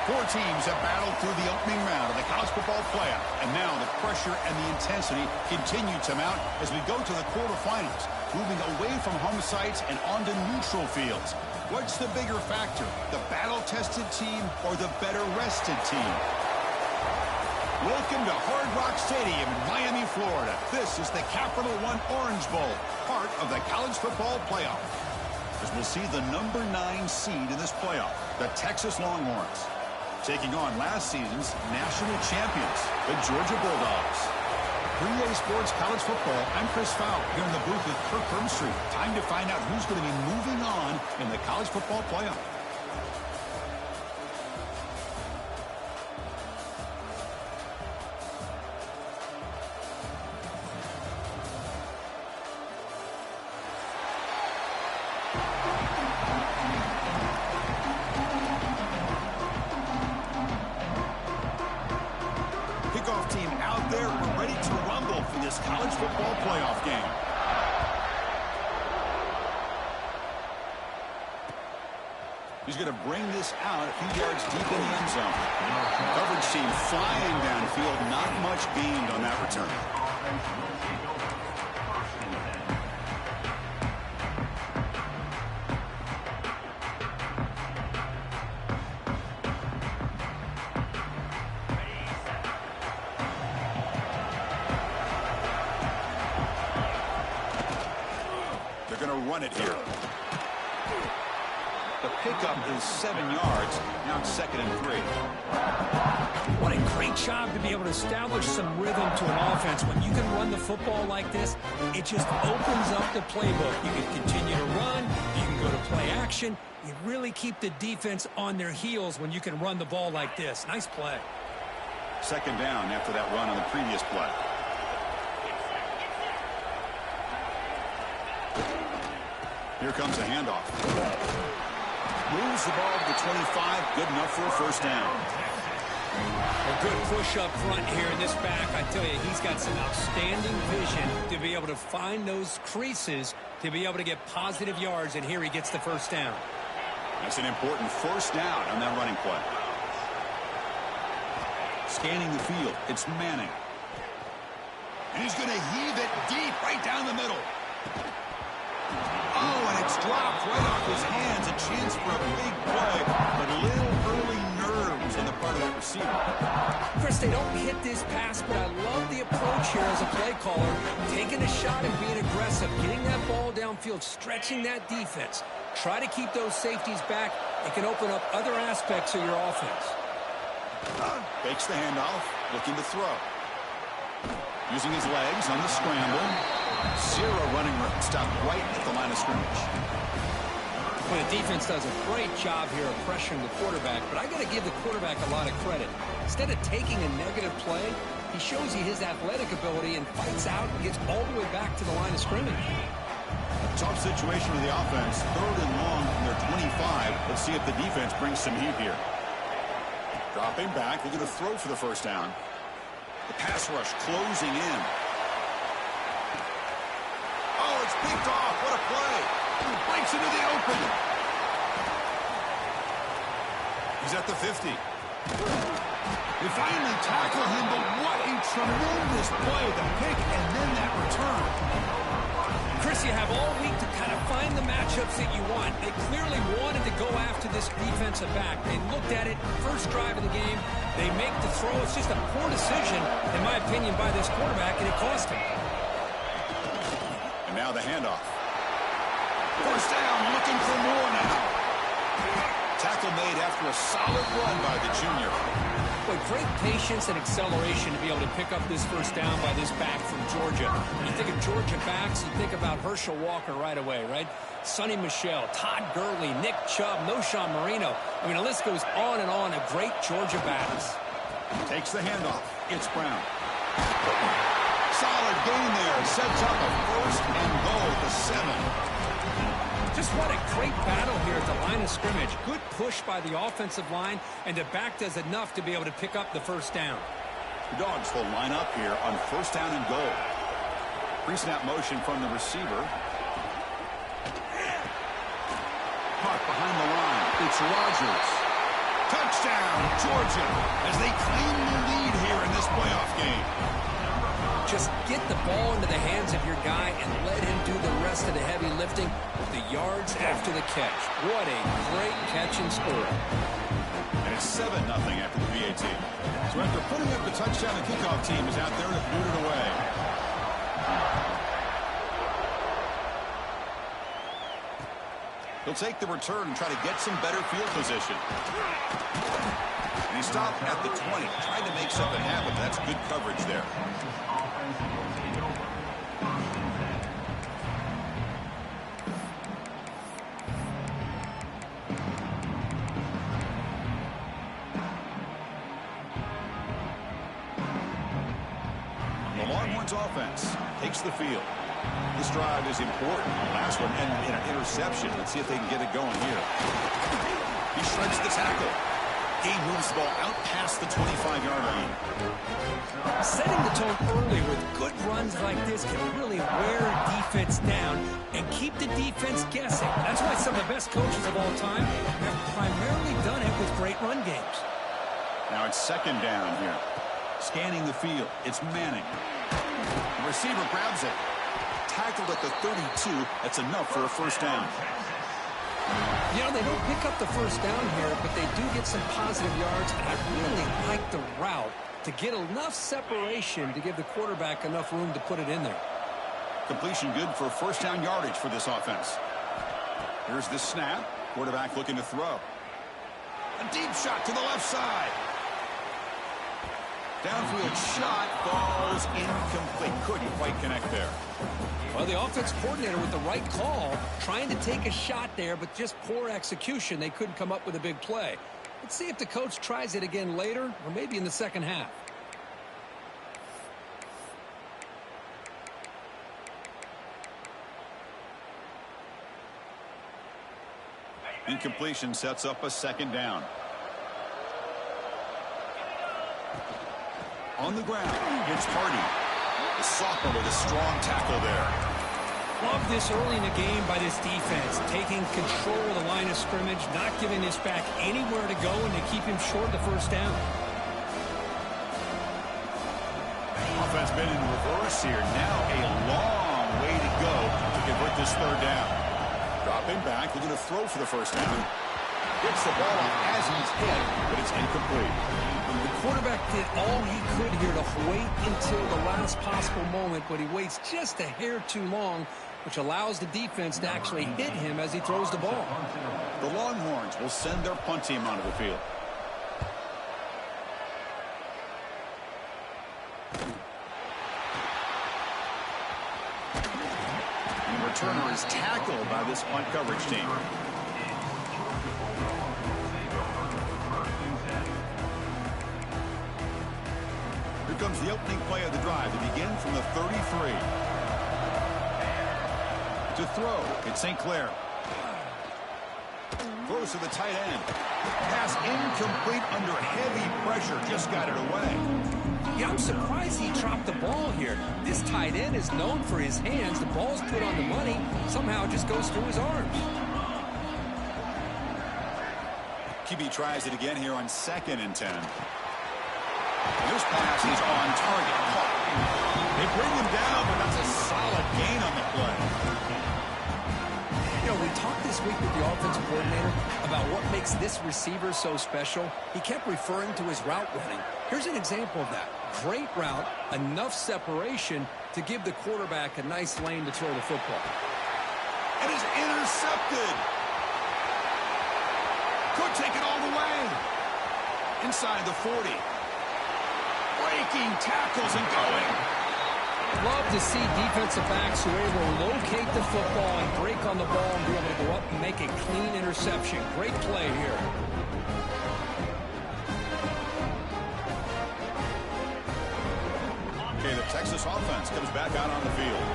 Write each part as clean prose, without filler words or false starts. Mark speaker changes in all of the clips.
Speaker 1: Four teams have battled through the opening round of the college football playoff, and now the pressure and the intensity continue to mount as we go to the quarterfinals, moving away from home sites and onto neutral fields. What's the bigger factor, the battle-tested team or the better-rested team? Welcome to Hard Rock Stadium in Miami, Florida. This is the Capital One Orange Bowl, part of the college football playoff. As we'll see the number 9 seed in this playoff, the Texas Longhorns, taking on last season's national champions, the Georgia Bulldogs. 3A Sports College Football, I'm Chris Fowle, here in the booth with Kirk Hermstreet. Time to find out who's going to be moving on in the college football playoff. He's going to bring this out a few yards deep in the end zone. Coverage team flying downfield, not much gained on that return. They're going to run it here. The pickup is 7 yards. Now it's 2nd and 3.
Speaker 2: What a great job to be able to establish some rhythm to an offense. When you can run the football like this, it just opens up the playbook. You can continue to run. You can go to play action. You really keep the defense on their heels when you can run the ball like this. Nice play.
Speaker 1: 2nd down after that run on the previous play. Here comes a handoff. Moves the ball to the 25. Good enough for a first down.
Speaker 2: A good push up front here in this back. I tell you, he's got some outstanding vision to be able to find those creases to be able to get positive yards, and here he gets the first down.
Speaker 1: That's an important first down on that running play. Scanning the field, it's Manning. And he's going to heave it deep right down the middle. Oh, and it's dropped right off his hands. A chance for a big play, but little early nerves on the part to that receiver.
Speaker 2: Chris, they don't hit this pass, but I love the approach here as a play caller. Taking a shot and being aggressive, getting that ball downfield, stretching that defense. Try to keep those safeties back. It can open up other aspects of your offense.
Speaker 1: Fakes the handoff, looking to throw. Using his legs on the scramble. Zero running room. Stop right at the line of scrimmage.
Speaker 2: Well, the defense does a great job here of pressuring the quarterback, but I got to give the quarterback a lot of credit. Instead of taking a negative play, he shows you his athletic ability and fights out and gets all the way back to the line of scrimmage.
Speaker 1: Tough situation with the offense. 3rd and long from their 25. Let's see if the defense brings some heat here. Dropping back, looking to throw for the first down. The pass rush closing in. Oh, it's picked off. What a play. Breaks into the open. He's at the 50. They finally tackle him, but what a tremendous play. The pick and then that return.
Speaker 2: Chris, you have all week to kind of find the matchups that you want. They clearly wanted to go after this defensive back. They looked at it, first drive of the game. They make the throw. It's just a poor decision, in my opinion, by this quarterback, and it cost him.
Speaker 1: And now the handoff. First down, looking for more now. Tackle made after a solid run by the junior.
Speaker 2: Boy, great patience and acceleration to be able to pick up this first down by this back from Georgia. When you think of Georgia backs, you think about Herschel Walker right away, right? Sonny Michel, Todd Gurley, Nick Chubb, Noshawn Marino. I mean, the list goes on and on of great Georgia backs.
Speaker 1: Takes the handoff. It's Brown. Solid gain there. Sets up a 1st and goal at the 7.
Speaker 2: Just what a great battle here at the line of scrimmage. Good push by the offensive line, and the back does enough to be able to pick up the first down.
Speaker 1: The Dogs will line up here on 1st down and goal. Pre-snap motion from the receiver. Caught behind the line. It's Rodgers. Touchdown, Georgia, as they claim the lead here in this playoff game.
Speaker 2: Just get the ball into the hands of your guy and let him do the rest of the heavy lifting with the yards after the catch. What a great catch and score.
Speaker 1: And it's 7-0 after the PAT. So after putting up the touchdown, the kickoff team is out there to boot it away. He'll take the return and try to get some better field position. And he stopped at the 20, trying to make something happen. That's good coverage there. The Longhorns offense takes the field. This drive is important. Last one ended in an interception. Let's see if they can get it going here. He shreds the tackle. He moves the ball out past the 25-yard line.
Speaker 2: Setting the tone early with good runs like this can really wear a defense down and keep the defense guessing. That's why some of the best coaches of all time have primarily done it with great run games.
Speaker 1: Now it's 2nd down here. Scanning the field. It's Manning. The receiver grabs it. Tackled at the 32. That's enough for a first down.
Speaker 2: You know, they don't pick up the first down here, but they do get some positive yards, and I really like the route to get enough separation to give the quarterback enough room to put it in there.
Speaker 1: Completion good for first down yardage for this offense. Here's the snap. Quarterback looking to throw. A deep shot to the left side. Downfield shot falls incomplete. Couldn't quite connect there.
Speaker 2: Well, the offense coordinator with the right call, trying to take a shot there, but just poor execution. They couldn't come up with a big play. Let's see if the coach tries it again later, or maybe in the second half.
Speaker 1: Incompletion sets up a 2nd down. On the ground, it's Hardy. The sophomore with a strong tackle there.
Speaker 2: Love this early in the game by this defense, taking control of the line of scrimmage, not giving this back anywhere to go, and to keep him short the first down.
Speaker 1: Offense been in reverse here. Now a long way to go to convert this 3rd down. Dropping back, looking to throw for the first down. Gets the ball up as he's hit, but it's incomplete.
Speaker 2: The quarterback did all he could here to wait until the last possible moment, but he waits just a hair too long, which allows the defense to actually hit him as he throws the ball.
Speaker 1: The Longhorns will send their punt team onto the field. The returner is tackled by this punt coverage team. Here comes the opening play of the drive to begin from the 33. To throw, it's St. Clair. Throws to the tight end. Pass incomplete under heavy pressure. Just got it away.
Speaker 2: Yeah, I'm surprised he dropped the ball here. This tight end is known for his hands. The ball's put on the money. Somehow it just goes through his arms.
Speaker 1: QB tries it again here on 2nd and 10. This pass is on target. Caught. They bring him down, but that's a solid gain on the play.
Speaker 2: You know, we talked this week with the offensive coordinator about what makes this receiver so special. He kept referring to his route running. Here's an example of that. Great route, enough separation to give the quarterback a nice lane to throw the football.
Speaker 1: And he's intercepted. Could take it all the way. Inside the 40. Breaking tackles and going.
Speaker 2: Love to see defensive backs who are able to locate the football and break on the ball and be able to go up and make a clean interception. Great play here.
Speaker 1: Okay, the Texas offense comes back out on the field.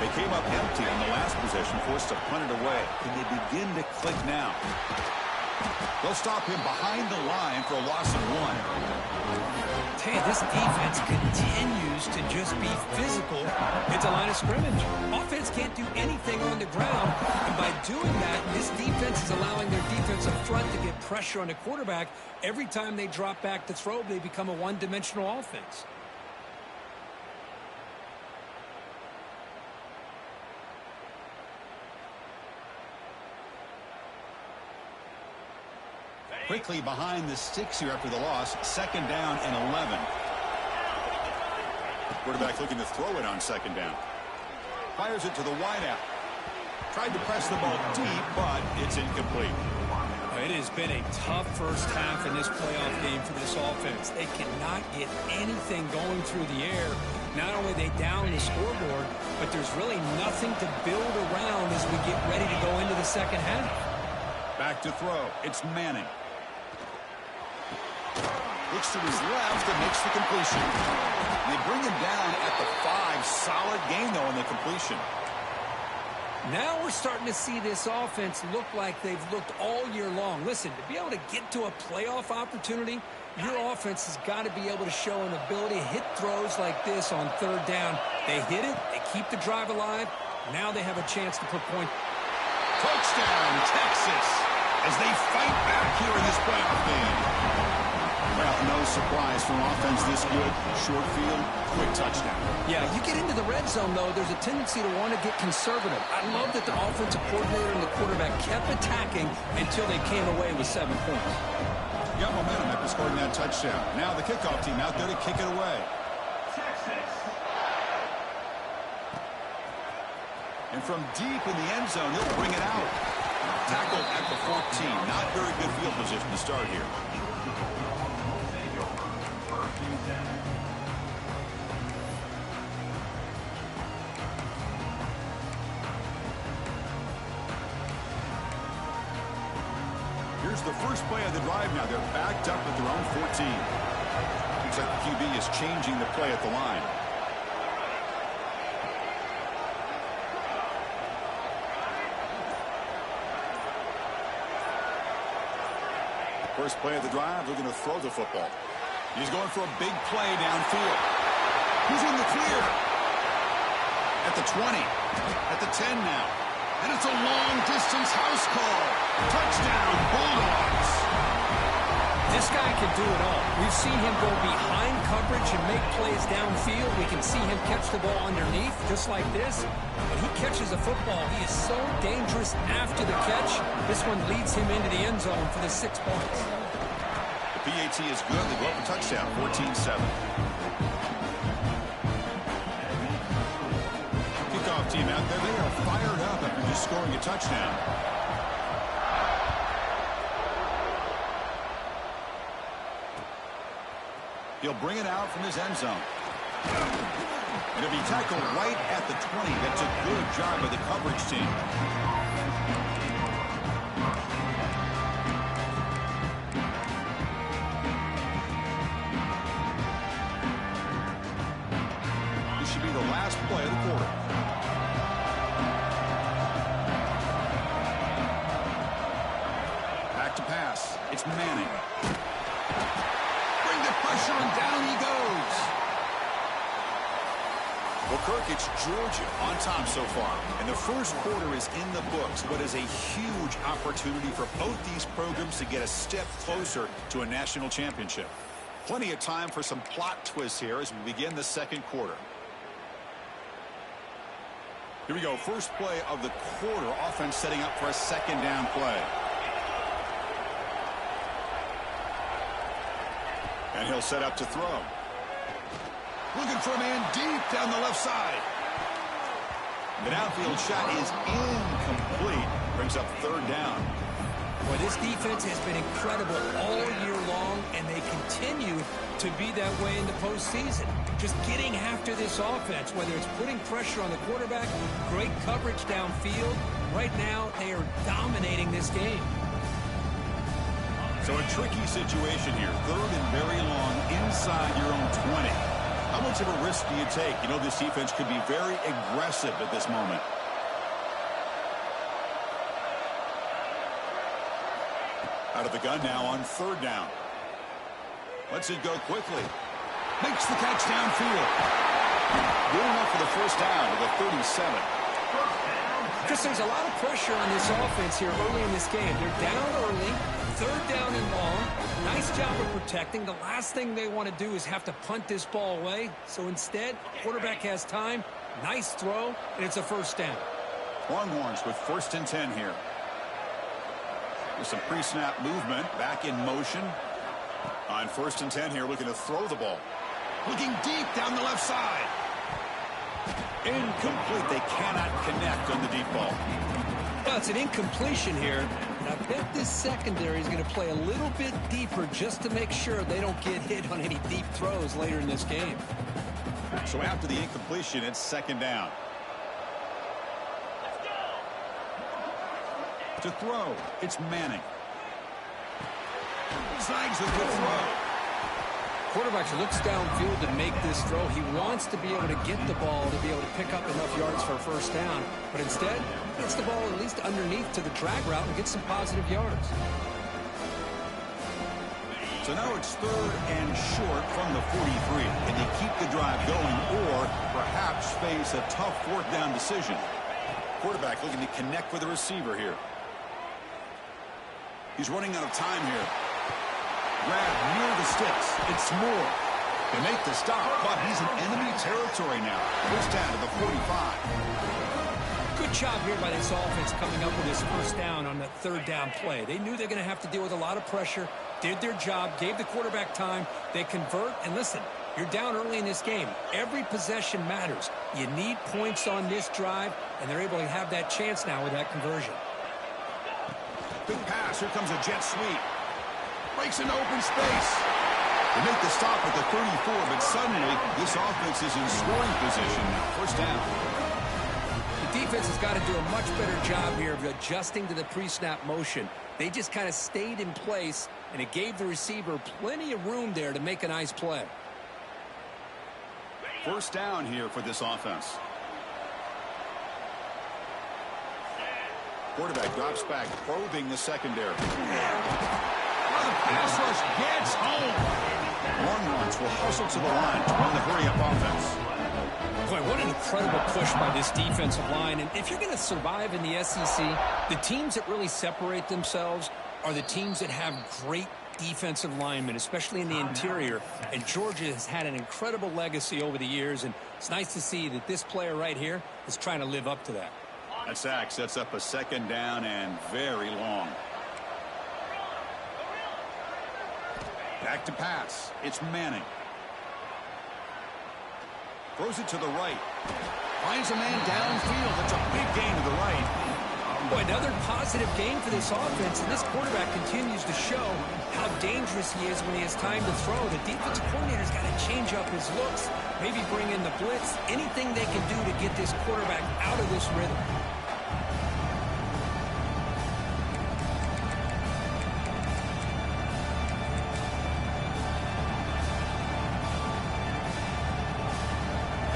Speaker 1: They came up empty on the last possession, forced to punt it away. Can they begin to click now? They'll stop him behind the line for a loss of 1.
Speaker 2: Hey, this defense continues to just be physical at the line of scrimmage. Offense can't do anything on the ground, and by doing that, this defense is allowing their defensive front to get pressure on the quarterback. Every time they drop back to throw, they become a one-dimensional offense.
Speaker 1: Quickly behind the sticks here after the loss. 2nd down and 11. Quarterback looking to throw it on 2nd down. Fires it to the wideout. Tried to press the ball deep, but it's incomplete.
Speaker 2: It has been a tough first half in this playoff game for this offense. They cannot get anything going through the air. Not only are they down the scoreboard, but there's really nothing to build around as we get ready to go into the second half.
Speaker 1: Back to throw. It's Manning. Looks to his left and makes the completion. They bring him down at the 5. Solid gain, though, on the completion.
Speaker 2: Now we're starting to see this offense look like they've looked all year long. Listen, to be able to get to a playoff opportunity, your offense has got to be able to show an ability to hit throws like this on 3rd down. They hit it. They keep the drive alive. Now they have a chance to put point.
Speaker 1: Touchdown, Texas, as they fight back here in this playoff game. Well, no surprise from offense this good. Short field, quick touchdown.
Speaker 2: Yeah, you get into the red zone, though, there's a tendency to want to get conservative. I love that the offensive coordinator and the quarterback kept attacking until they came away with 7 points.
Speaker 1: Got momentum after scoring that touchdown. Now the kickoff team out there to kick it away. And from deep in the end zone, he'll bring it out. Tackled at the 14. Not very good field position to start here. Here's the first play of the drive now. They're backed up at their own 14. Looks like the QB is changing the play at the line. First play of the drive, looking to throw the football. He's going for a big play downfield. He's in the clear. At the 20. At the 10 now. And it's a long-distance house call. Touchdown, Bulldogs.
Speaker 2: This guy can do it all. We've seen him go behind coverage and make plays downfield. We can see him catch the ball underneath, just like this. When he catches a football, he is so dangerous after the catch. This one leads him into the end zone for the 6 points.
Speaker 1: The PAT is good. They go up a touchdown, 14-7. Kickoff team out there. They are fired up after just scoring a touchdown. He'll bring it out from his end zone. And it'll be tackled right at the 20. That's a good job by the coverage team. This should be the last play of the quarter. Back to pass. It's Manning. Pressure and down he goes. Well, Kirk, it's Georgia on top so far. And the first quarter is in the books. What is a huge opportunity for both these programs to get a step closer to a national championship. Plenty of time for some plot twists here as we begin the second quarter. Here we go. First play of the quarter. Offense setting up for a second down play. And he'll set up to throw. Looking for a man deep down the left side. The downfield shot is incomplete. Brings up third down.
Speaker 2: Well, this defense has been incredible all year long, and they continue to be that way in the postseason. Just getting after this offense, whether it's putting pressure on the quarterback, great coverage downfield. Right now, they are dominating this game.
Speaker 1: So a tricky situation here. Third and very long inside your own 20. How much of a risk do you take? You know, this defense could be very aggressive at this moment. Out of the gun now on third down. Lets it go quickly. Makes the catch downfield. Good enough for the first down to the 37.
Speaker 2: Chris, there's a lot of pressure on this offense here early in this game. They're down early. Third down and long. Nice job of protecting. The last thing they want to do is have to punt this ball away. So instead, quarterback has time. Nice throw, and it's a first down.
Speaker 1: Longhorns with first and 10 here. With some pre-snap movement. Back in motion. On first and 10 here, looking to throw the ball. Looking deep down the left side. Incomplete. They cannot connect on the deep ball.
Speaker 2: Well, it's an incompletion here. And I bet this secondary is going to play a little bit deeper just to make sure they don't get hit on any deep throws later in this game.
Speaker 1: So after the incompletion, it's second down. To throw, it's Manning. Snags a good throw.
Speaker 2: Quarterback looks downfield to make this throw. He wants to be able to get the ball to be able to pick up enough yards for a first down. But instead, gets the ball at least underneath to the drag route and gets some positive yards.
Speaker 1: So now it's third and short from the 43. Can they keep the drive going or perhaps face a tough fourth down decision? Quarterback looking to connect with the receiver here. He's running out of time here. Grab near the sticks. It's Moore. They make the stop, but he's in enemy territory now. First down to the 45.
Speaker 2: Good job here by this offense coming up with this first down on the third down play. They knew they're going to have to deal with a lot of pressure, did their job, gave the quarterback time. They convert, and listen, you're down early in this game. Every possession matters. You need points on this drive, and they're able to have that chance now with that conversion.
Speaker 1: Big pass. Here comes a jet sweep. Breaks into open space. They make the stop at the 34, but suddenly this offense is in scoring position now. First down.
Speaker 2: The defense has got to do a much better job here of adjusting to the pre-snap motion. They just kind of stayed in place, and it gave the receiver plenty of room there to make a nice play.
Speaker 1: First down here for this offense. Quarterback drops back, probing the secondary. The pass rush gets home. Longhorns will hustle to the line to run the hurry-up offense.
Speaker 2: Boy, what an incredible push by this defensive line. And if you're going to survive in the SEC, the teams that really separate themselves are the teams that have great defensive linemen, especially in the interior, and Georgia has had an incredible legacy over the years, and it's nice to see that this player right here is trying to live up to that.
Speaker 1: That sack sets up a second down and very long. Back to pass. It's Manning. Throws it to the right. Finds a man downfield. That's a big gain to the right.
Speaker 2: Boy, another positive game for this offense, and this quarterback continues to show how dangerous he is when he has time to throw. The defensive coordinator's got to change up his looks, maybe bring in the blitz, anything they can do to get this quarterback out of this rhythm.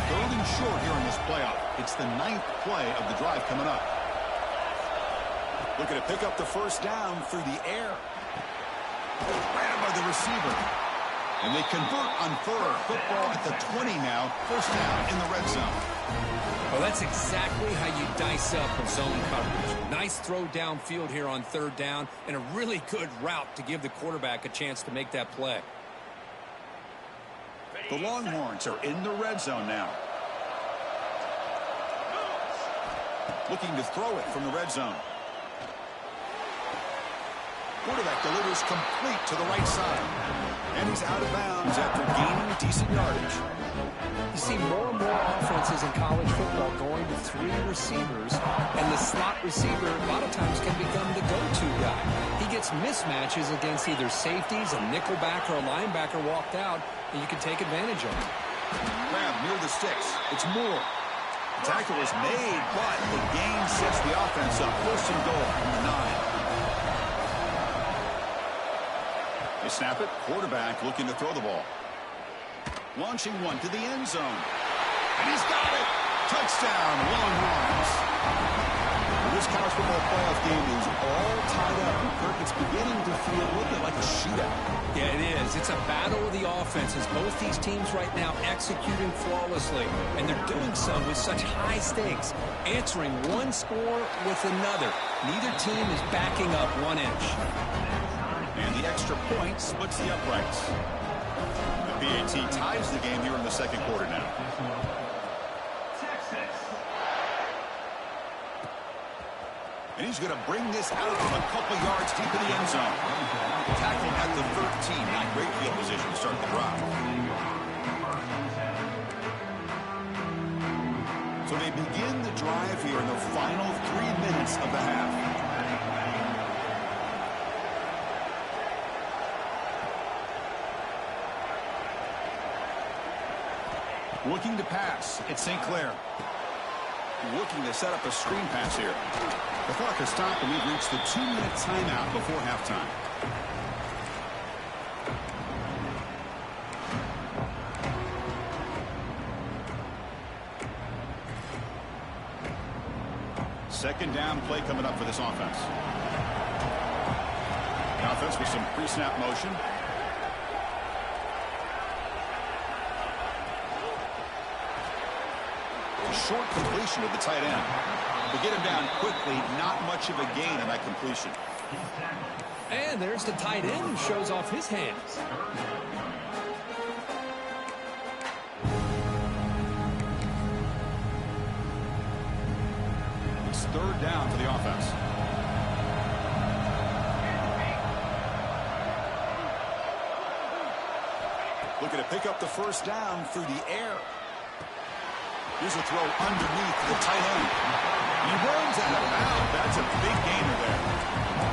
Speaker 1: Third and short here in this playoff. It's the 9th play of the drive coming up. Looking to pick up the first down through the air. Grabbed by the receiver. And they convert on third. Football at the 20 now. First down in the red zone.
Speaker 2: Well, that's exactly how you dice up a zone coverage. Nice throw downfield here on third down, and a really good route to give the quarterback a chance to make that play.
Speaker 1: The Longhorns are in the red zone now. Looking to throw it from the red zone. Quarterback delivers complete to the right side. And he's out of bounds after gaining decent yardage.
Speaker 2: You see more and more offenses in college football going to 3 receivers, and the slot receiver a lot of times can become the go-to guy. He gets mismatches against either safeties, a nickelback, or a linebacker walked out, and you can take advantage of it.
Speaker 1: Grab near the sticks. It's Moore. The tackle is made, but the gain sets the offense up. First and goal from the 9. They snap it. Quarterback looking to throw the ball. Launching one to the end zone. And he's got it. Touchdown, Longhorns. This college football playoff game is all tied up. And Kirk, it's beginning to feel a little bit like a shootout.
Speaker 2: Yeah, it is. It's a battle of the offenses. Both these teams right now executing flawlessly, and they're doing so with such high stakes, answering one score with another. Neither team is backing up 1 inch.
Speaker 1: And the extra point splits the uprights. The PAT ties the game here in the second quarter now. And he's going to bring this out from a couple yards deep in the end zone. Tackled at the 13. Not great field position to start the drive. So they begin the drive here in the final 3 minutes of the half. Looking to pass. It's St. Clair. Looking to set up a screen pass here. The clock has stopped, and we've reached the 2-minute timeout before halftime. Second down play coming up for this offense. The offense with some pre-snap motion. Short completion with the tight end. To get him down quickly, not much of a gain on that completion.
Speaker 2: And there's the tight end who shows off his hands.
Speaker 1: It's third down for the offense. Looking to pick up the first down through the air. Here's a throw underneath the tight end. He runs out of bounds. That's a big gainer there.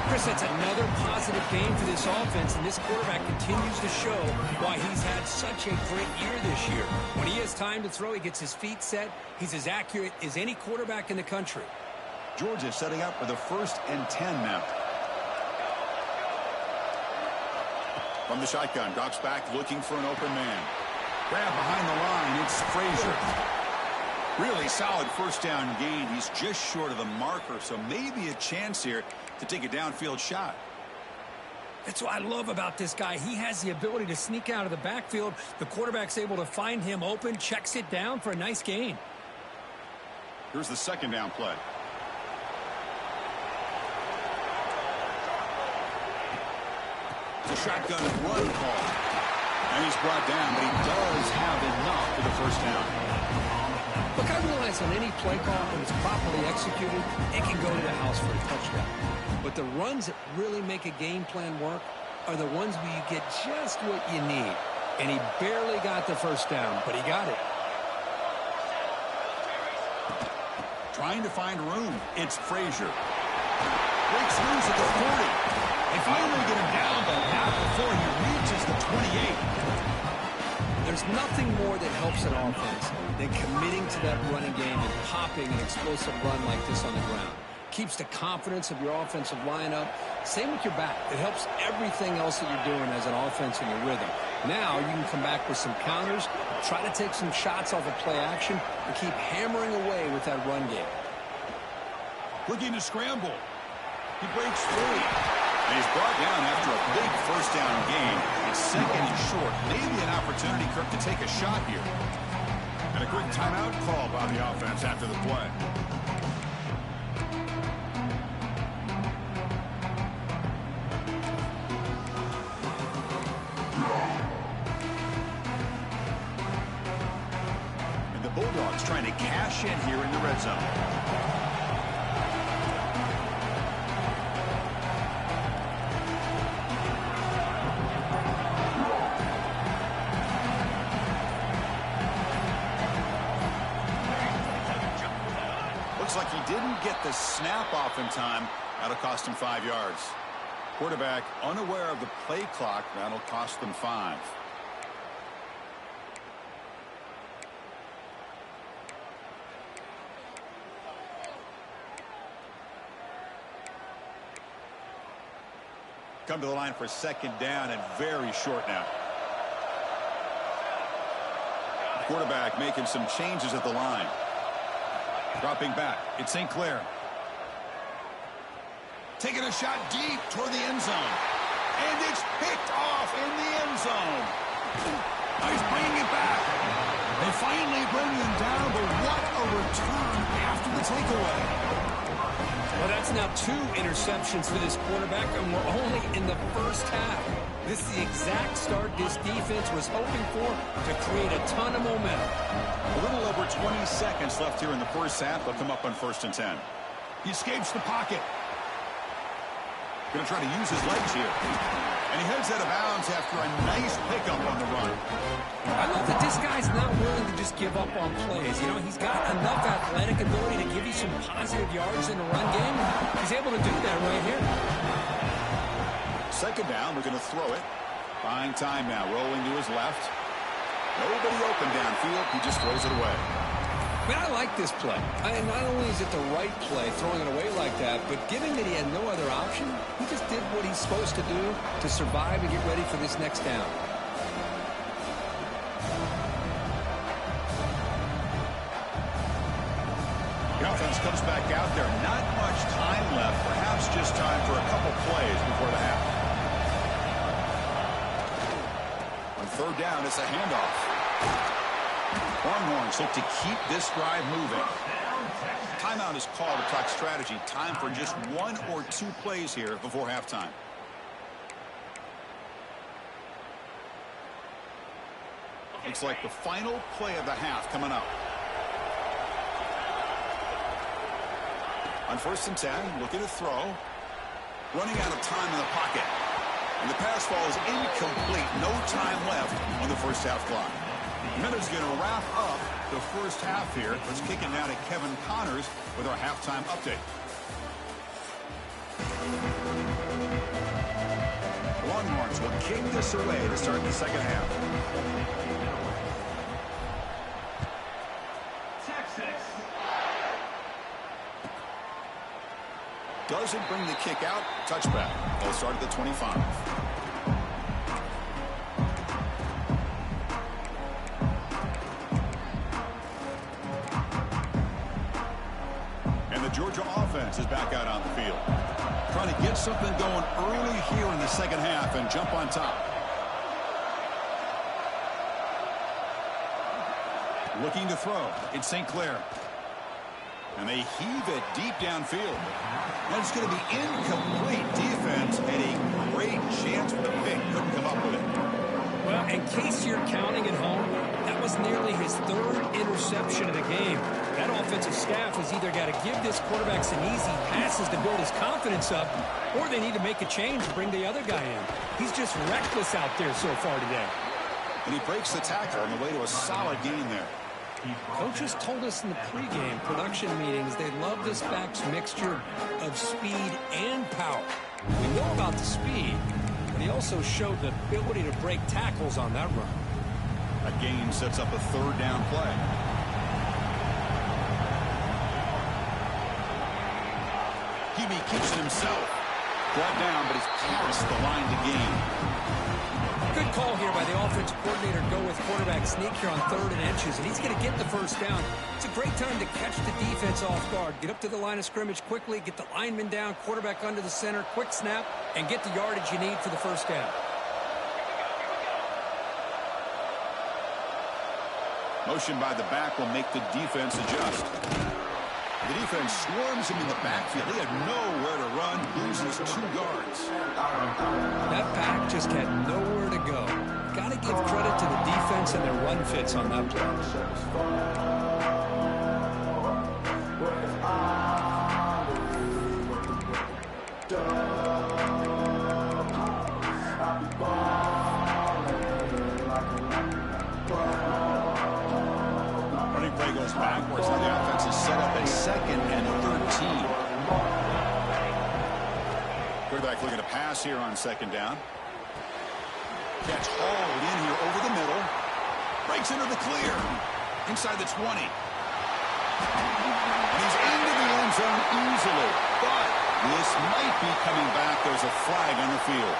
Speaker 2: Chris, that's another positive game for this offense, and this quarterback continues to show why he's had such a great year this year. When he has time to throw, he gets his feet set. He's as accurate as any quarterback in the country.
Speaker 1: Georgia setting up for the 1st and 10 now. From the shotgun, drops back looking for an open man. Grab behind the line. It's Frazier. Really solid first down gain. He's just short of the marker, so maybe a chance here to take a downfield shot.
Speaker 2: That's what I love about this guy. He has the ability to sneak out of the backfield. The quarterback's able to find him open, checks it down for a nice gain.
Speaker 1: Here's the second down play. It's a shotgun run call. And he's brought down, but he does have enough for the first down.
Speaker 2: Look, I realize on any play call, when it's properly executed, it can go to the house for a touchdown. But the runs that really make a game plan work are the ones where you get just what you need. And he barely got the first down, but he got it.
Speaker 1: Trying to find room. It's Frazier. Breaks loose at the 40. They finally get him down, but not before he reaches the 28.
Speaker 2: There's nothing more that helps an offense than committing to that running game and popping an explosive run like this on the ground. Keeps the confidence of your offensive lineup. Same with your back. It helps everything else that you're doing as an offense in your rhythm. Now you can come back with some counters, try to take some shots off of play action, and keep hammering away with that run game.
Speaker 1: Looking to scramble. He breaks free. And he's brought down after a big first down gain. It's second and short. Maybe an opportunity, Kirk, to take a shot here. And a quick timeout call by the offense after the play. And the Bulldogs trying to cash in here in the red zone. Like he didn't get the snap off in time. That'll cost him 5 yards. Quarterback unaware of the play clock. That'll cost them 5. Come to the line for second down and very short now. Quarterback making some changes at the line. Dropping back, it's St. Clair. Taking a shot deep toward the end zone. And it's picked off in the end zone. Now he's bringing it back. They finally bring him down, but what a return after the takeaway.
Speaker 2: Well, that's now 2 interceptions for this quarterback, and we're only in the first half. This is the exact start this defense was hoping for to create a ton of momentum.
Speaker 1: A little over 20 seconds left here in the first half. They'll come up on 1st and 10. He escapes the pocket. Going to try to use his legs here. And he heads out of bounds after a nice pickup on the run.
Speaker 2: I love that this guy's not willing to just give up on plays. You know, he's got enough athletic ability to give you some positive yards in the run game. He's able to do that right here.
Speaker 1: Second down, we're going to throw it. Buying time now, rolling to his left. Nobody open downfield. He just throws it away.
Speaker 2: Man, I like this play. Not only is it the right play, throwing it away like that, but given that he had no other option, he just did what he's supposed to do to survive and get ready for this next down.
Speaker 1: The offense comes back out there. Not much time left. Perhaps just time for a couple plays before the half. On 3rd down, it's a handoff. Longhorns look to keep this drive moving. Timeout is called to talk strategy. Time for just 1 or 2 plays here before halftime. Looks like the final play of the half coming up. On 1st and 10, looking to throw. Running out of time in the pocket. And the pass falls incomplete. No time left on the first half clock. Minutes going to wrap up the first half here. Let's kick it now to Kevin Connors with our halftime update. The Longhorns will kick this away to start the second half. Texas. Doesn't bring the kick out. Touchback. They'll start at the 25. Georgia offense is back out on the field. Trying to get something going early here in the second half and jump on top. Looking to throw. It's St. Clair. And they heave it deep downfield. And it's going to be incomplete defense and a great chance for the pick. Couldn't come up with it.
Speaker 2: Well, in case you're counting at home, that was nearly his third interception of the game. That offensive staff has either got to give this quarterback some easy passes to build his confidence up, or they need to make a change and bring the other guy in. He's just reckless out there so far today.
Speaker 1: And he breaks the tackle on the way to a solid gain there.
Speaker 2: Coaches told us in the pregame production meetings they love this back's mixture of speed and power. We know about the speed, but he also showed the ability to break tackles on that run.
Speaker 1: A gain sets up a third down play. Hebe keeps it himself. Brought down, but he's past the line to gain.
Speaker 2: Good call here by the offensive coordinator. Go with quarterback sneak here on 3rd and inches, and he's going to get the first down. It's a great time to catch the defense off guard. Get up to the line of scrimmage quickly, get the lineman down, quarterback under the center, quick snap, and get the yardage you need for the first down.
Speaker 1: Motion by the back will make the defense adjust. The defense swarms him in the backfield. He had nowhere to run, loses 2 yards.
Speaker 2: That back just had nowhere to go. Got to give credit to the defense and their run fits on that play.
Speaker 1: Running play goes backwards. Now the offense is set up a 2nd and 13. Quarterback looking to pass here on 2nd down. Catch hauled in here over the middle. Breaks into the clear. Inside the 20. And he's into the end zone easily. But this might be coming back. There's a flag on the field.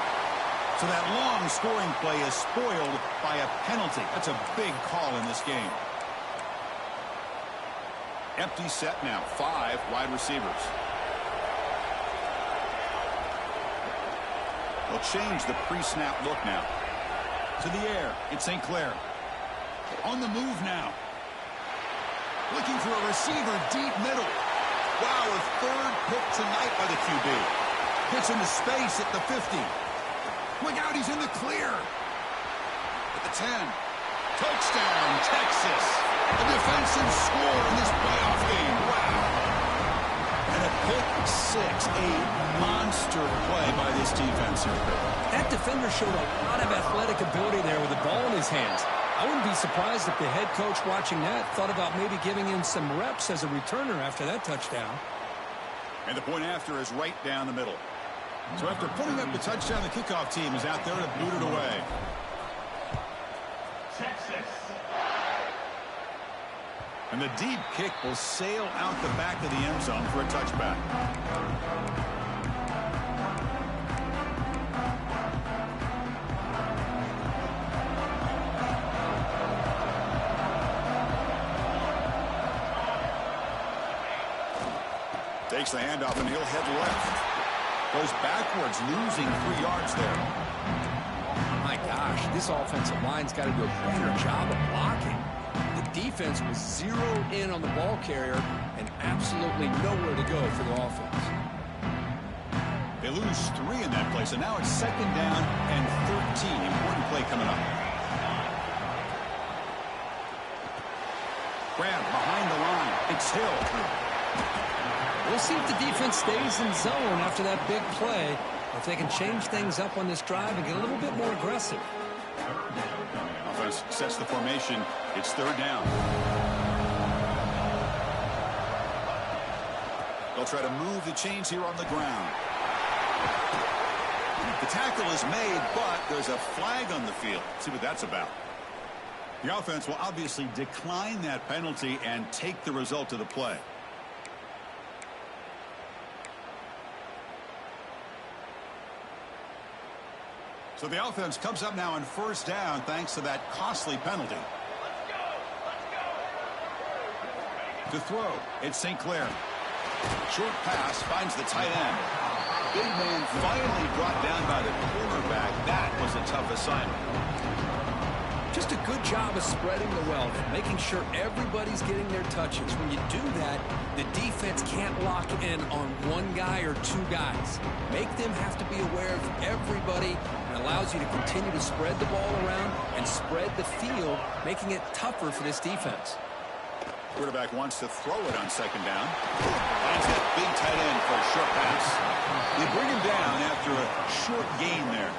Speaker 1: So that long scoring play is spoiled by a penalty. That's a big call in this game. Empty set now. 5 wide receivers. They'll change the pre-snap look now. To the air. It's St. Clair. On the move now. Looking for a receiver deep middle. Wow, a 3rd pick tonight by the QB. Gets into space at the 50. Look out, he's in the clear. At the 10. Touchdown, Texas. A defensive score in this playoff game. Wow. And a pick 6. A monster play by this defense here.
Speaker 2: That defender showed a lot of athletic ability there with the ball in his hands. I wouldn't be surprised if the head coach watching that thought about maybe giving him some reps as a returner after that touchdown.
Speaker 1: And the point after is right down the middle. So after putting up the touchdown, the kickoff team is out there to boot it away. Texas. And the deep kick will sail out the back of the end zone for a touchback. Takes the handoff and he'll head left. Goes backwards, losing 3 yards there.
Speaker 2: My gosh, this offensive line's got to do a better job of blocking. The defense was zeroed in on the ball carrier and absolutely nowhere to go for the offense.
Speaker 1: They lose 3 in that play, so now it's 2nd down and 13. Important play coming up. Grab behind the line. It's Hill.
Speaker 2: We'll see if the defense stays in zone after that big play, if they can change things up on this drive and get a little bit more aggressive.
Speaker 1: Offense sets the formation. It's 3rd down. They'll try to move the chains here on the ground. The tackle is made, but there's a flag on the field. See what that's about. The offense will obviously decline that penalty and take the result of the play. So the offense comes up now on 1st down thanks to that costly penalty. To throw, it's St. Clair. Short pass finds the tight end. Big man finally brought down by the quarterback. That was a tough assignment.
Speaker 2: Just a good job of spreading the wealth, making sure everybody's getting their touches. When you do that, the defense can't lock in on one guy or two guys. Make them have to be aware of everybody, and allows you to continue to spread the ball around and spread the field, making it tougher for this defense.
Speaker 1: Quarterback wants to throw it on second down. Finds that big tight end for a short pass. They bring him down after a short gain there.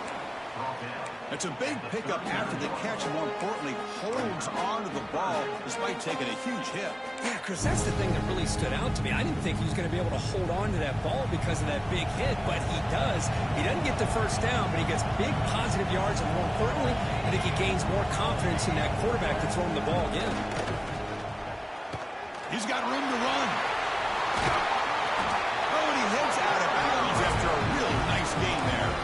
Speaker 1: It's a big pickup after the catch, and more importantly, holds on to the ball despite taking a huge hit.
Speaker 2: Yeah, Chris, that's the thing that really stood out to me. I didn't think he was going to be able to hold on to that ball because of that big hit, but he does. He doesn't get the first down, but he gets big positive yards, and more importantly, I think he gains more confidence in that quarterback to throw him the ball again.
Speaker 1: He's got room to run. Oh, and he heads out of bounds after a really nice gain there.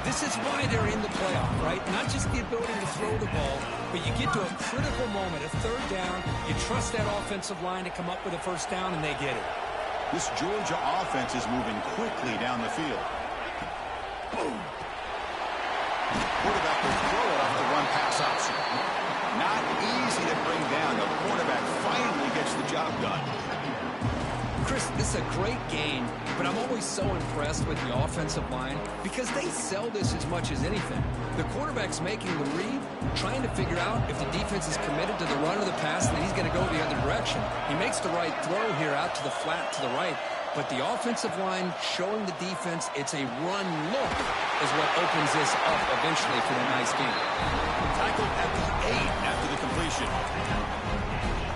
Speaker 2: This is why they're in the playoff, right? Not just the ability to throw the ball, but you get to a critical moment, a third down, you trust that offensive line to come up with a first down, and they get it.
Speaker 1: This Georgia offense is moving quickly down the field. Boom. Quarterback will throw it off the run pass option. Not easy to bring down. The quarterback finally gets the job done.
Speaker 2: Chris, this is a great game, but I'm always so impressed with the offensive line because they sell this as much as anything. The quarterback's making the read, trying to figure out if the defense is committed to the run or the pass, and then he's going to go the other direction. He makes the right throw here out to the flat to the right, but the offensive line showing the defense it's a run look is what opens this up eventually for the nice game.
Speaker 1: Tackled at the 8 after the completion.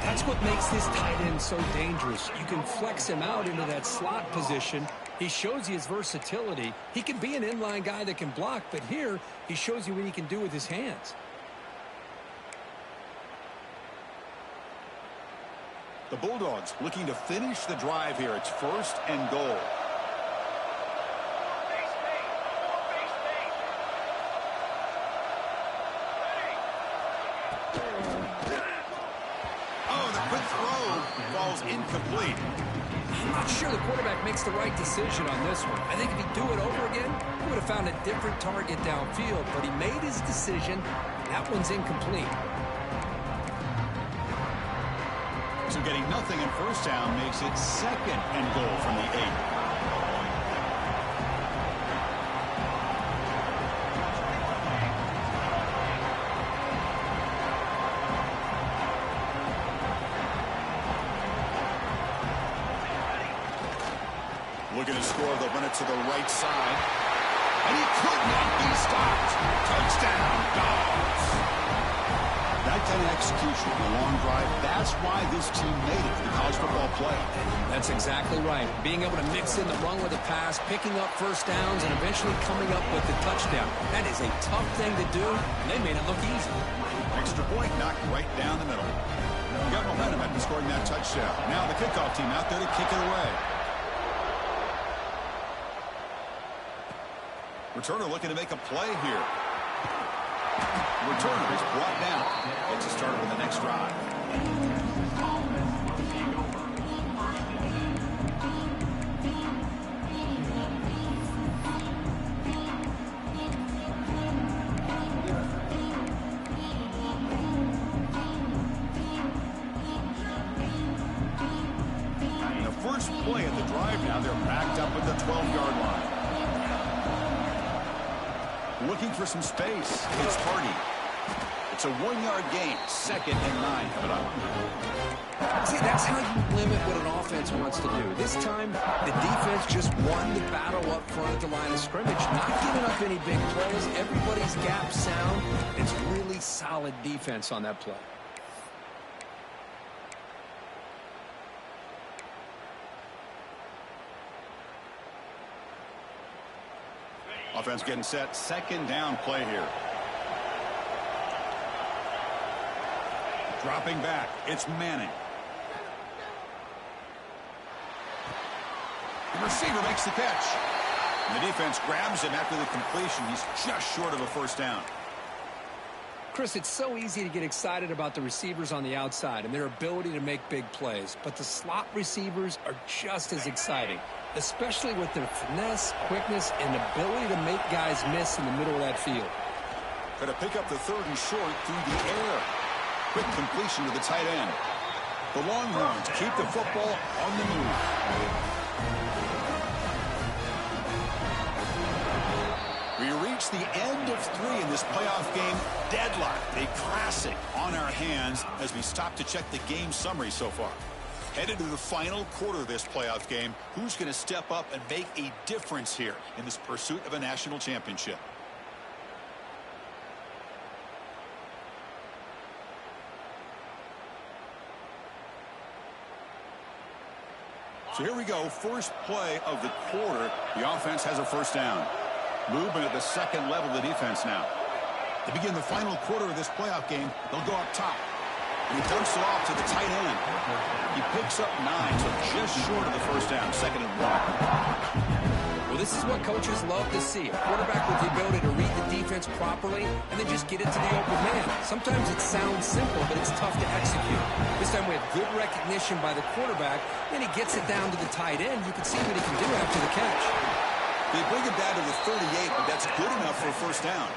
Speaker 2: That's what makes this tight end so dangerous. You can flex him out into that slot position. He shows you his versatility. He can be an inline guy that can block, but here he shows you what he can do with his hands.
Speaker 1: The Bulldogs looking to finish the drive here. It's 1st and goal. Falls incomplete.
Speaker 2: I'm not sure the quarterback makes the right decision on this one. I think if he'd do it over again, he would have found a different target downfield, but he made his decision. That one's incomplete.
Speaker 1: So getting nothing in first down makes it 2nd and goal from the 8. Looking to score, they'll run it to the right side. And he could not be stopped. Touchdown, Dogs. That kind of execution, the long drive, that's why this team made it to the college football playoff.
Speaker 2: That's exactly right. Being able to mix in the run with the pass, picking up first downs, and eventually coming up with the touchdown. That is a tough thing to do, and they made it look easy.
Speaker 1: Extra point knocked right down the middle. Got momentum after scoring that touchdown. Now the kickoff team out there to kick it away. Returner looking to make a play here. Returner is brought down. Gets a start with the next drive. And the first play of the drive now, they're backed up at the 12-yard line. Looking for some space. It's Hardy. It's a 1-yard gain. 2nd and 9 coming up.
Speaker 2: See, that's how you limit what an offense wants to do. This time, the defense just won the battle up front at the line of scrimmage. Not giving up any big plays. Everybody's gap sound. It's really solid defense on that play.
Speaker 1: Offense getting set. 2nd down play here. Dropping back. It's Manning. The receiver makes the catch. And the defense grabs him after the completion. He's just short of a first down.
Speaker 2: Chris, it's so easy to get excited about the receivers on the outside and their ability to make big plays. But the slot receivers are just as exciting, especially with their finesse, quickness, and ability to make guys miss in the middle of that field.
Speaker 1: Going to pick up the 3rd and short through the air. Quick completion to the tight end. The Longhorns keep the football on the move. We reach the end of 3 in this playoff game. Deadlock, a classic on our hands as we stop to check the game summary so far. Headed to the final quarter of this playoff game. Who's going to step up and make a difference here in this pursuit of a national championship? So here we go, first play of the quarter. The offense has a first down. Movement at the second level of the defense now. To begin the final quarter of this playoff game, they'll go up top. And he dumps it off to the tight end. He picks up 9, so just short of the first down, 2nd and 1.
Speaker 2: Well, this is what coaches love to see. A quarterback with the ability to read the defense properly and then just get it to the open man. Sometimes it sounds simple, but it's tough to execute. This time we have good recognition by the quarterback. Then he gets it down to the tight end. You can see what he can do after the catch.
Speaker 1: They bring it down to the 38, but that's good enough for a first down.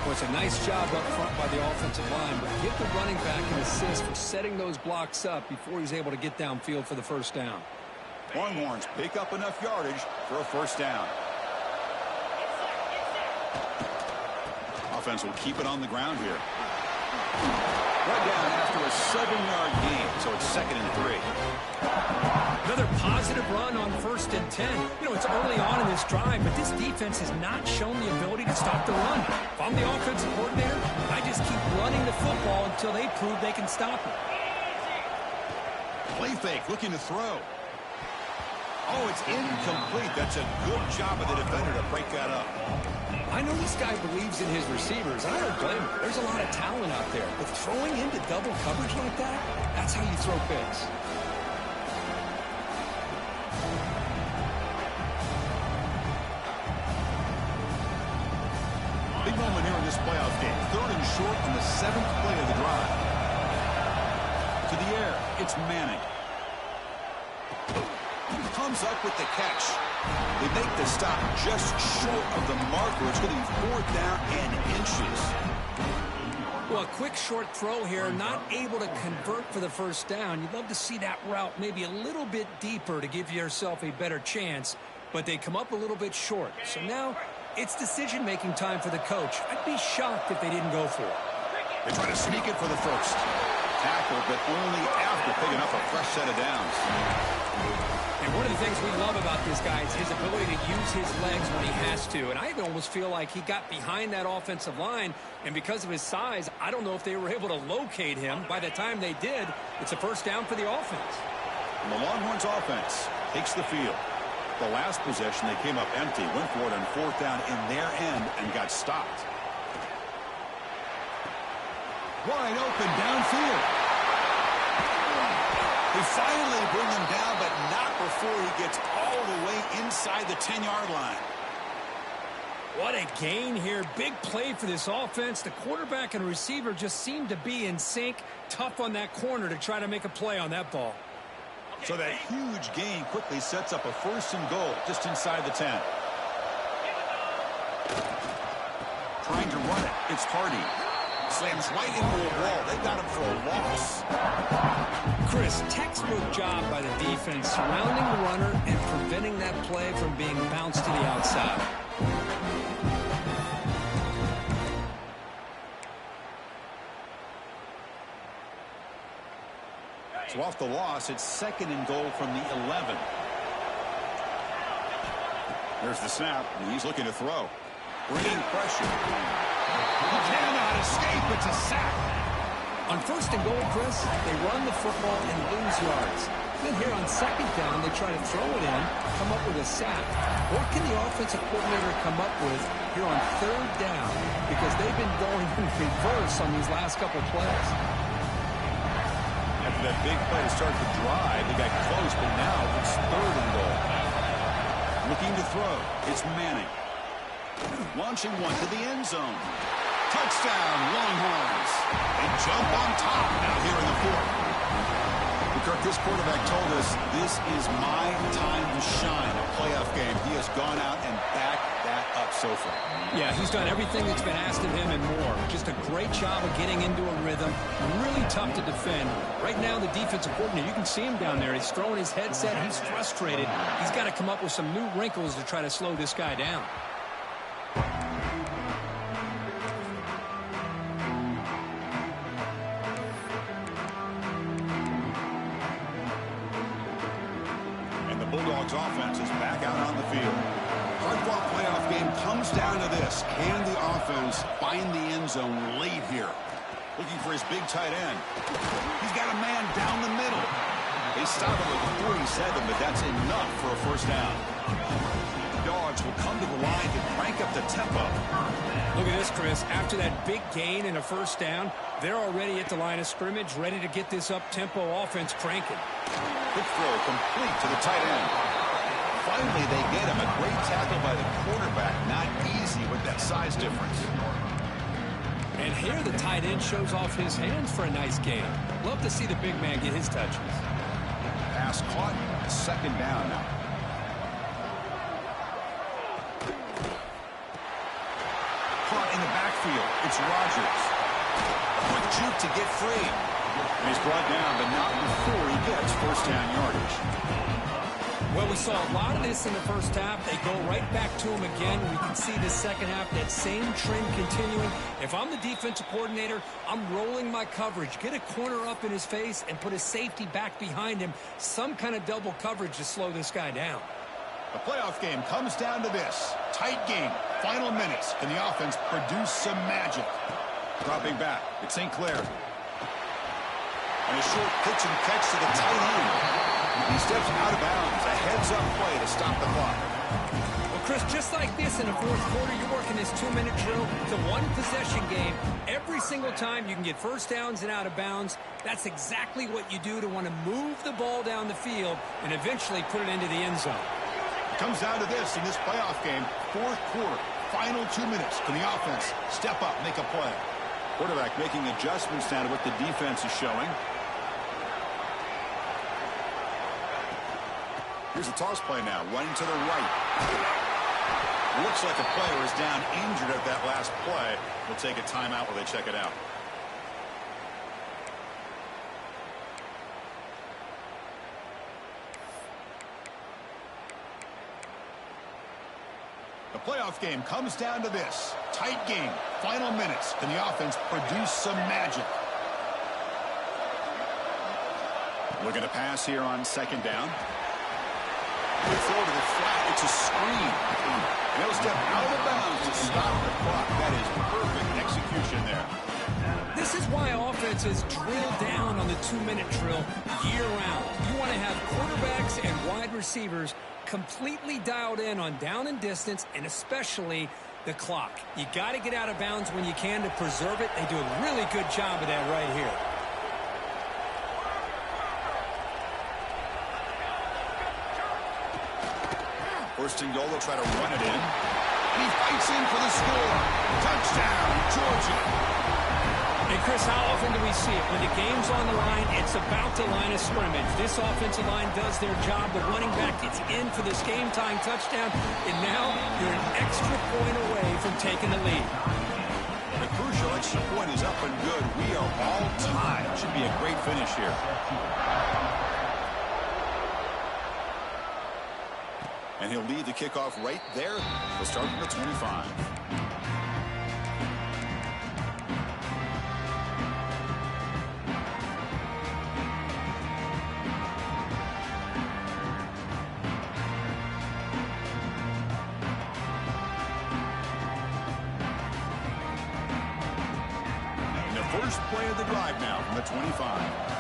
Speaker 2: Well, it's a nice job up front by the offensive line, but give the running back an assist for setting those blocks up before he's able to get downfield for the first down.
Speaker 1: Longhorns pick up enough yardage for a first down. Offense will keep it on the ground here. Right down after a 7-yard gain, so it's 2nd and 3.
Speaker 2: Another positive run on 1st and 10. You know, it's early on in this drive, but this defense has not shown the ability to stop the run. If I'm the offensive coordinator, I just keep running the football until they prove they can stop it.
Speaker 1: Play fake, looking to throw. Oh, it's incomplete. That's a good job of the defender to break that up.
Speaker 2: I know this guy believes in his receivers, and I don't blame him. There's a lot of talent out there, but throwing into double coverage like that, that's how you throw picks.
Speaker 1: Big moment here in this playoff game. 3rd and short on the 7th play of the drive. To the air, it's Manning. Comes up with the catch. They make the stop just short of the marker. It's going to be 4th down and inches.
Speaker 2: Well, a quick short throw here, not able to convert for the first down. You'd love to see that route maybe a little bit deeper to give yourself a better chance, but they come up a little bit short. So now it's decision-making time for the coach. I'd be shocked if they didn't go for it.
Speaker 1: They try to sneak it for the first. Tackle, but only after picking up a fresh set of downs.
Speaker 2: And one of the things we love about this guy is his ability to use his legs when he has to. And I almost feel like he got behind that offensive line, and because of his size, I don't know if they were able to locate him. By the time they did, it's a first down for the offense.
Speaker 1: And the Longhorns offense takes the field. The last possession, they came up empty, went for it on 4th down in their end, and got stopped. Wide open downfield. They finally bring him down, but not before he gets all the way inside the 10-yard line.
Speaker 2: What a gain here. Big play for this offense. The quarterback and receiver just seem to be in sync. Tough on that corner to try to make a play on that ball.
Speaker 1: So that huge gain quickly sets up a 1st and goal just inside the 10. Trying to run it. It's Hardy. Slams right into a wall. They got him for a loss.
Speaker 2: Chris, textbook job by the defense surrounding the runner and preventing that play from being bounced to the outside.
Speaker 1: So off the loss, it's 2nd and goal from the 11. There's the snap, and he's looking to throw. Bringing pressure. He cannot escape. It's a sack.
Speaker 2: On 1st and goal, Chris, they run the football and lose yards. Then here on 2nd down, they try to throw it in, come up with a sack. What can the offensive coordinator come up with here on 3rd down? Because they've been going in reverse on these last couple plays.
Speaker 1: After that big play to start the drive, they got close, but now it's 3rd and goal. Looking to throw. It's Manning. Launching one to the end zone. Touchdown, Longhorns. They jump on top now here in the 4th. McCarthy This quarterback told us this is my time to shine, a playoff game. He has gone out and backed that up so far.
Speaker 2: Yeah, he's done everything that's been asked of him and more. Just a great job of getting into a rhythm. Really tough to defend. Right now, the defensive coordinator, you can see him down there. He's throwing his headset. He's frustrated. He's got to come up with some new wrinkles to try to slow this guy down.
Speaker 1: Bulldogs offense is back out on the field. Hard-fought playoff game comes down to this. Can the offense find the end zone late here? Looking for his big tight end. He's got a man down the middle. They stop him with 47, but that's enough for a first down. Dogs will come to the line to crank up the tempo.
Speaker 2: Look at this, Chris. After that big gain and a first down, they're already at the line of scrimmage, ready to get this up-tempo offense cranking.
Speaker 1: Quick throw complete to the tight end. Finally, they get him. A great tackle by the quarterback. Not easy with that size difference.
Speaker 2: And here the tight end shows off his hands for a nice gain. Love to see the big man get his touches.
Speaker 1: Pass caught. Second down now. Caught in the backfield. It's Rodgers. Quick juke to get free. And he's brought down, but not before he gets first down yardage.
Speaker 2: Well, we saw a lot of this in the first half. They go right back to him again. We can see the second half, that same trend continuing. If I'm the defensive coordinator, I'm rolling my coverage. Get a corner up in his face and put a safety back behind him. Some kind of double coverage to slow this guy down.
Speaker 1: The playoff game comes down to this. Tight game. Final minutes. Can the offense produce some magic? Dropping back. It's St. Clair. And a short pitch and catch to the tight end. He steps out of bounds. A heads-up play to stop the clock.
Speaker 2: Well, Chris, just like this in the fourth quarter, you're working this 2-minute drill. It's a one-possession game. Every single time you can get first downs and out of bounds, that's exactly what you do to want to move the ball down the field and eventually put it into the end zone.
Speaker 1: It comes down to this in this playoff game. Fourth quarter. Final 2 minutes. Can the offense step up, make a play? Quarterback making adjustments now to what the defense is showing. Here's a toss play now, running to the right. Looks like a player is down injured at that last play. We'll take a timeout while they check it out. The playoff game comes down to this. Tight game, final minutes. Can the offense produce some magic? Looking to pass here on second down. Good throw to the flat. It's a screen. And he'll step out of bounds to stop the clock. That is perfect execution there.
Speaker 2: This is why offenses drill down on the 2-minute drill year-round. You want to have quarterbacks and wide receivers completely dialed in on down and distance, and especially the clock. You got to get out of bounds when you can to preserve it. They do a really good job of that right here.
Speaker 1: First and goal, they'll try to run it in. He fights in for the score. Touchdown, Georgia.
Speaker 2: And Chris, how often do we see it? When the game's on the line, it's about the line of scrimmage. This offensive line does their job. The running back gets in for this game-tying touchdown. And now you're an extra point away from taking the lead.
Speaker 1: The crucial extra point is up and good. We are all tied. Should be a great finish here. And he'll lead the kickoff right there. He'll start from the 25. And the first play of the drive now from the 25.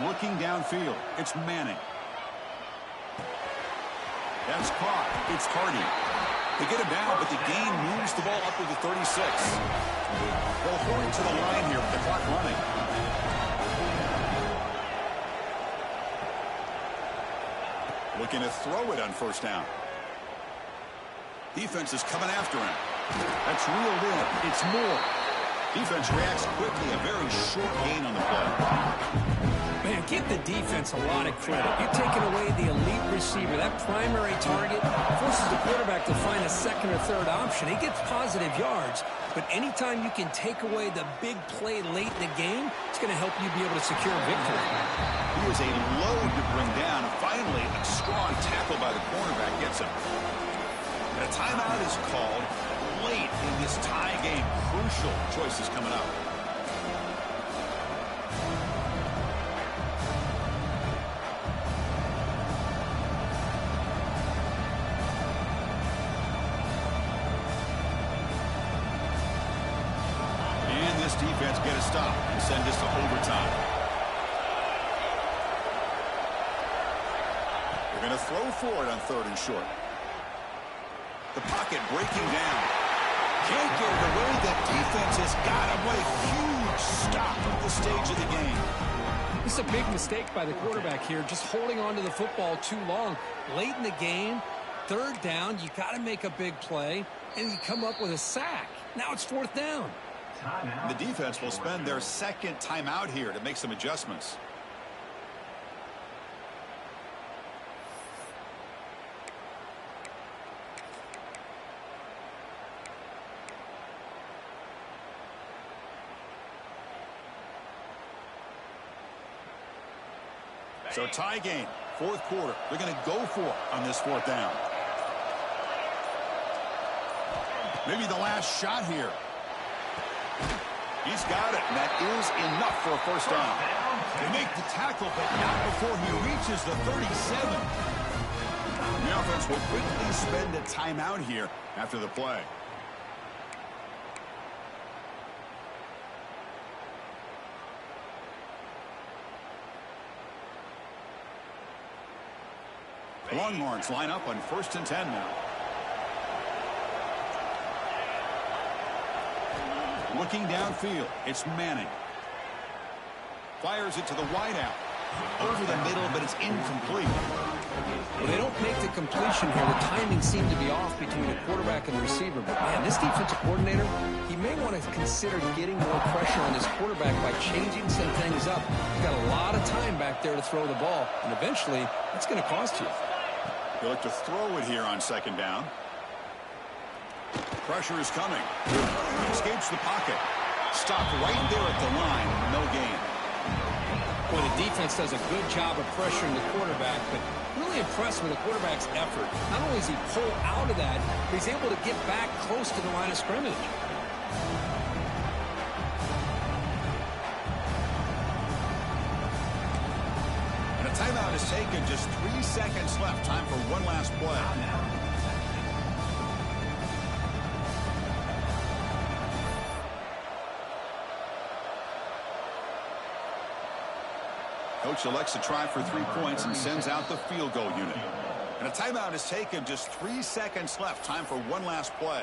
Speaker 1: Looking downfield, it's Manning. That's caught. It's Hardy. They get him down, but the gain moves the ball up to the 36. They'll hold to the line here with the clock running. Looking to throw it on first down. Defense is coming after him. That's reeled in. It's Moore. Defense reacts quickly. A very short gain on the play.
Speaker 2: Man, give the defense a lot of credit. You're taking away the elite receiver. That primary target forces the quarterback to find a second or third option. He gets positive yards, but anytime you can take away the big play late in the game, it's going to help you be able to secure a victory.
Speaker 1: He is a load to bring down. Finally, a strong tackle by the cornerback gets him. And a timeout is called late in this tie game. Crucial choices coming up. And this defense get a stop and send this to overtime. They're going to throw for it on 3rd and short. The pocket breaking down. Can't get it away. The defense has got him. What a huge stop at this stage of the game.
Speaker 2: This is a big mistake by the quarterback here, just holding on to the football too long. Late in the game, 3rd down, you got to make a big play, and you come up with a sack. Now it's 4th down.
Speaker 1: The defense will spend their 2nd timeout here to make some adjustments. So tie game, 4th quarter. They're going to go for it on this 4th down. Maybe the last shot here. He's got it, and that is enough for a 1st down. They make the tackle, but not before he reaches the 37. The offense will quickly spend a timeout here after the play. The Longhorns line up on 1st and 10 now. Looking downfield, it's Manning. Fires it to the wideout. Over the middle, but it's incomplete.
Speaker 2: Well, they don't make the completion here. The timing seemed to be off between the quarterback and the receiver. But, man, this defensive coordinator, he may want to consider getting more pressure on his quarterback by changing some things up. He's got a lot of time back there to throw the ball, and eventually it's going to cost you.
Speaker 1: They look to throw it here on 2nd down. Pressure is coming. Escapes the pocket. Stopped right there at the line. No gain.
Speaker 2: Boy, the defense does a good job of pressuring the quarterback, but really impressed with the quarterback's effort. Not only is he pulled out of that, but he's able to get back close to the line of scrimmage.
Speaker 1: And a timeout is taken. Just 3 seconds left. Time for one last play. Coach elects to try for 3 points and sends out the field goal unit. And a timeout is taken. Just 3 seconds left. Time for one last play.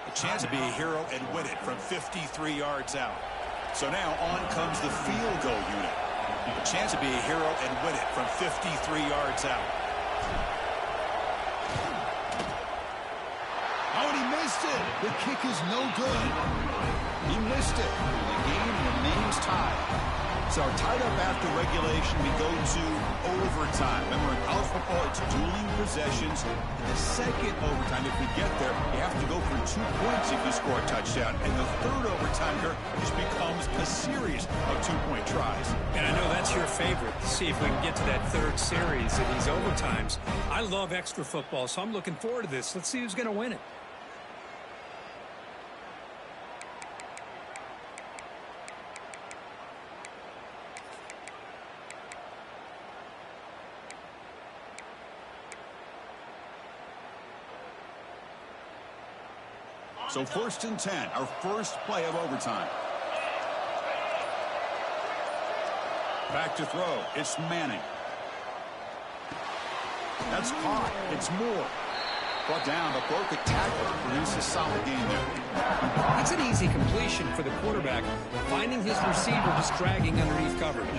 Speaker 1: A chance to be a hero and win it from 53 yards out. So now on comes the field goal unit. A chance to be a hero and win it from 53 yards out. Oh, and he missed it. The kick is no good. He missed it. The game remains tied. So tied up after regulation, we go to overtime. Remember, in college football, it's dueling possessions. In the 2nd overtime, if we get there, you have to go for 2 points if you score a touchdown. And the 3rd overtime here just becomes a series of 2-point tries.
Speaker 2: And I know that's your favorite. See if we can get to that 3rd series of these overtimes. I love extra football, so I'm looking forward to this. Let's see who's going to win it.
Speaker 1: So 1st and 10, our first play of overtime. Back to throw. It's Manning. That's caught. It's Moore. Brought down, but broke a tackle. Produced a solid game there.
Speaker 2: That's an easy completion for the quarterback, finding his receiver just dragging underneath coverage.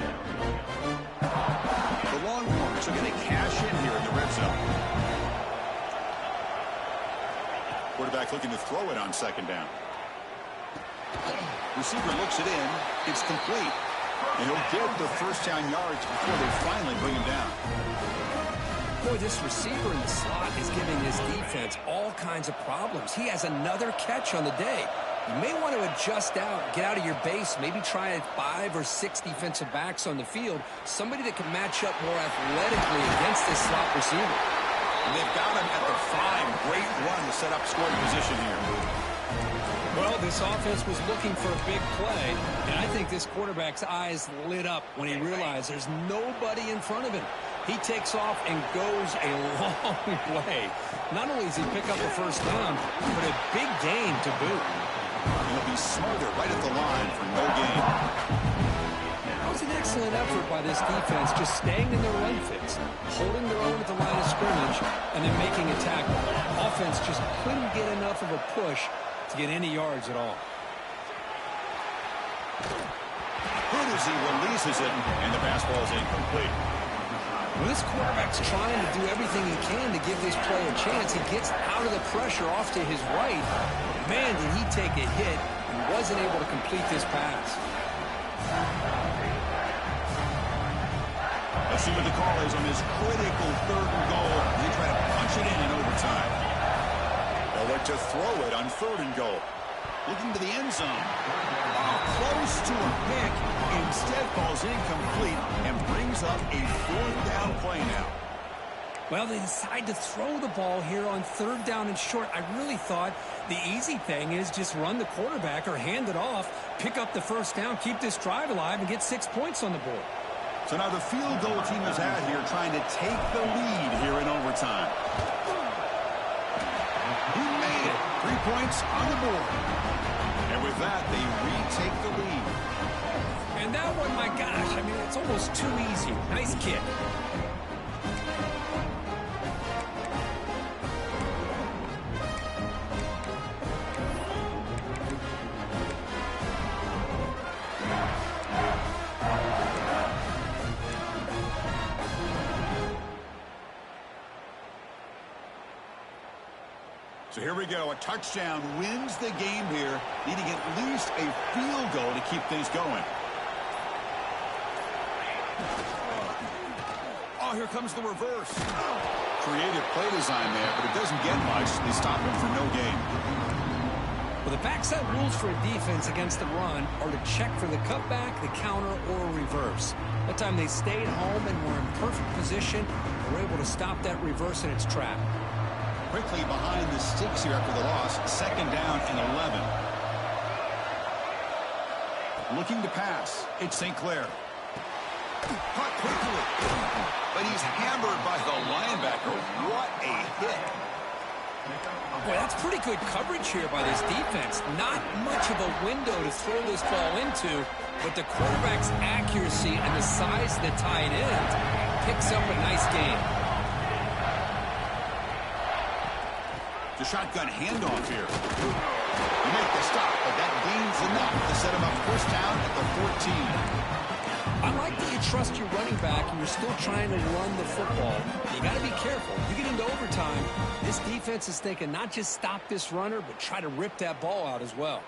Speaker 1: The Longhorns are going to cash in here in the red zone. Quarterback looking to throw it on second down. Receiver looks it in. It's complete. And he'll get the first down yards before they finally bring him down.
Speaker 2: Boy, this receiver in the slot is giving his defense all kinds of problems. He has another catch on the day. You may want to adjust out, get out of your base, maybe try 5 or 6 defensive backs on the field, somebody that can match up more athletically against this slot receiver.
Speaker 1: And they've got him at the 5. Great run to set up scoring position here.
Speaker 2: Well, this offense was looking for a big play, and I think this quarterback's eyes lit up when he realized there's nobody in front of him. He takes off and goes a long way. Not only does he pick up the first down, but a big gain to boot.
Speaker 1: He'll be smarter right at the line for no gain.
Speaker 2: That was an excellent effort by this defense, just staying in their run fits, holding their own at the line of scrimmage, and then making a tackle. Offense just couldn't get enough of a push to get any yards at all.
Speaker 1: He releases it, and the pass ball is incomplete.
Speaker 2: Well, this quarterback's trying to do everything he can to give this play a chance. He gets out of the pressure off to his right. Man, did he take a hit and wasn't able to complete this pass.
Speaker 1: Let's see what the call is on this critical 3rd and goal. They try to punch it in overtime. They'll look to throw it on 3rd and goal. Looking to the end zone. Oh, close to a pick. Instead falls incomplete and brings up a 4th down play now.
Speaker 2: Well, they decide to throw the ball here on 3rd down and short. I really thought the easy thing is just run the quarterback or hand it off, pick up the first down, keep this drive alive, and get 6 points on the board.
Speaker 1: So now the field goal team is out here trying to take the lead here in overtime. He made it. 3 points on the board. And with that, they retake the lead.
Speaker 2: And that one, my gosh, I mean, it's almost too easy. Nice kick.
Speaker 1: So here we go. A touchdown wins the game here, needing at least a field goal to keep things going. Oh, here comes the reverse. Creative play design there, but it doesn't get much. They stop him for no gain.
Speaker 2: Well, the backside rules for a defense against the run are to check for the cutback, the counter, or a reverse. That time they stayed home and were in perfect position. They were able to stop that reverse in its track.
Speaker 1: Quickly behind the sticks here after the loss. 2nd down and 11. Looking to pass. It's St. Clair. Caught quickly. But he's hammered by the linebacker. What a hit.
Speaker 2: Boy, that's pretty good coverage here by this defense. Not much of a window to throw this ball into, but the quarterback's accuracy and the size of the tight end picks up a nice gain.
Speaker 1: The shotgun handoff here. You make the stop, but that gains enough to set him up 1st down at the 14.
Speaker 2: I like that you trust your running back and you're still trying to run the football. You got to be careful. You get into overtime, this defense is thinking not just stop this runner, but try to rip that ball out as well.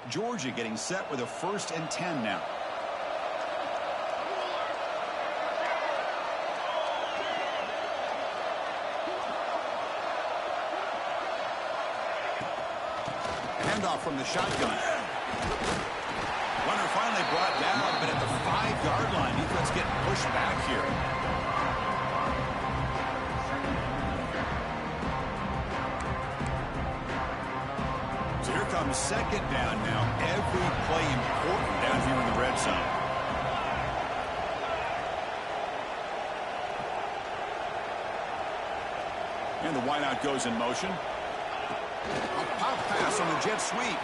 Speaker 1: Georgia getting set with a 1st and 10 now. Handoff from the shotgun. Runner finally brought down, but at the 5-yard line, defense getting pushed back here. So here comes 2nd down now. Every play important down here in the red zone. And the wideout goes in motion. A pop pass on the jet sweep.